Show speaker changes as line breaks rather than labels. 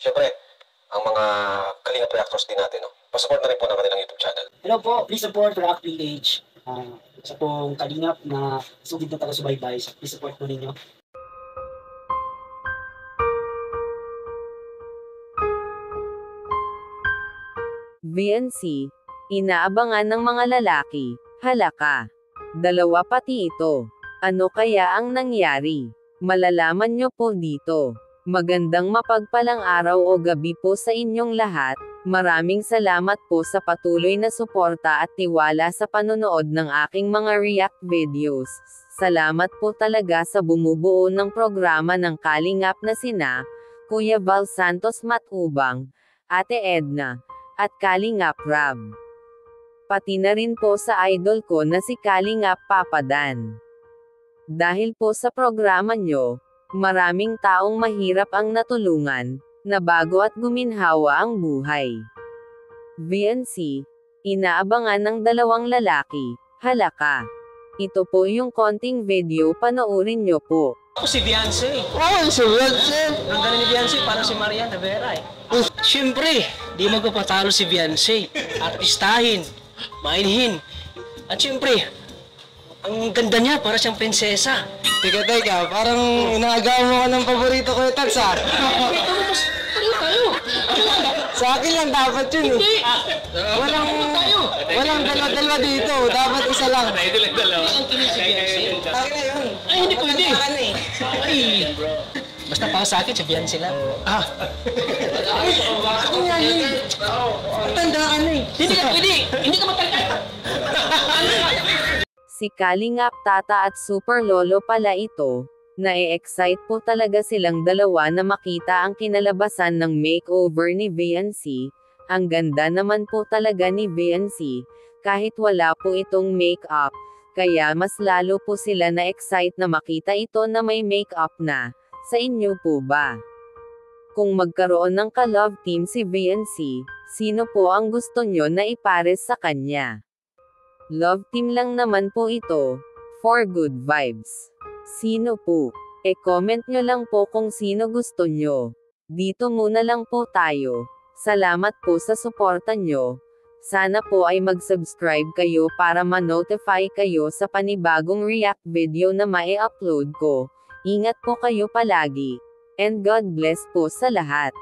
Siyempre, ang mga Kalingap reactors din natin, no? Pasupport na rin po ng kanilang YouTube channel.
Hello po, please support Rock PH. Sa pong Kalingap na sugid na taga-subaybay. Please support po ninyo.
VNC, inaabangan ng mga lalaki. Halaka. Dalawa pati ito. Ano kaya ang nangyari? Malalaman nyo po dito. Magandang mapagpalang araw o gabi po sa inyong lahat. Maraming salamat po sa patuloy na suporta at tiwala sa panonood ng aking mga react videos. Salamat po talaga sa bumubuo ng programa ng Kalingap na sina Kuya Val Santos Matubang, Ate Edna, at Kalingap Rab. Pati na rin po sa idol ko na si Kalingap Papadan. Dahil po sa programa nyo, maraming taong mahirap ang natulungan, na bago at guminhawa ang buhay. VNC, inaabangan ng dalawang lalaki. Halaka. Ito po yung konting video, panoorin nyo po.
Ako si Beyonce.
Oo, si Beyonce.
Ganda ni Beyonce, parang si Marian Rivera eh. Siyempre, di magpapatalo si Beyonce. Artistahin, mainhin. At siyempre, ang ganda niya, para siyang prinsesa.
Teka, parang inaagaw mo ka ng paborito ko yung Tags, ha?
Pareho tayo.
Sa akin lang dapat yun, eh. Walang dalawa dito. Dapat isa lang.
Ang tingin si Beyonce.
Akin na yun.
Ay, hindi pwede. Ay, basta para sa akin, si Beyonce lang.
Ako nga yun. Matanda ka na, eh.
Hindi ka pwede. Hindi ka matanda.
Si Kalingap Tata at Super Lolo pala ito. Na-excite po talaga silang dalawa na makita ang kinalabasan ng makeover ni VNC. Ang ganda naman po talaga ni VNC, kahit wala po itong make-up. Kaya mas lalo po sila na-excite na makita ito na may make-up na. Sa inyo po ba? Kung magkaroon ng ka-love team si VNC, sino po ang gusto nyo na ipares sa kanya? Love team lang naman po ito, for good vibes. Sino po? E-comment nyo lang po kung sino gusto nyo. Dito muna lang po tayo. Salamat po sa suporta nyo. Sana po ay mag-subscribe kayo para ma-notify kayo sa panibagong react video na mai-upload ko. Ingat po kayo palagi. And God bless po sa lahat.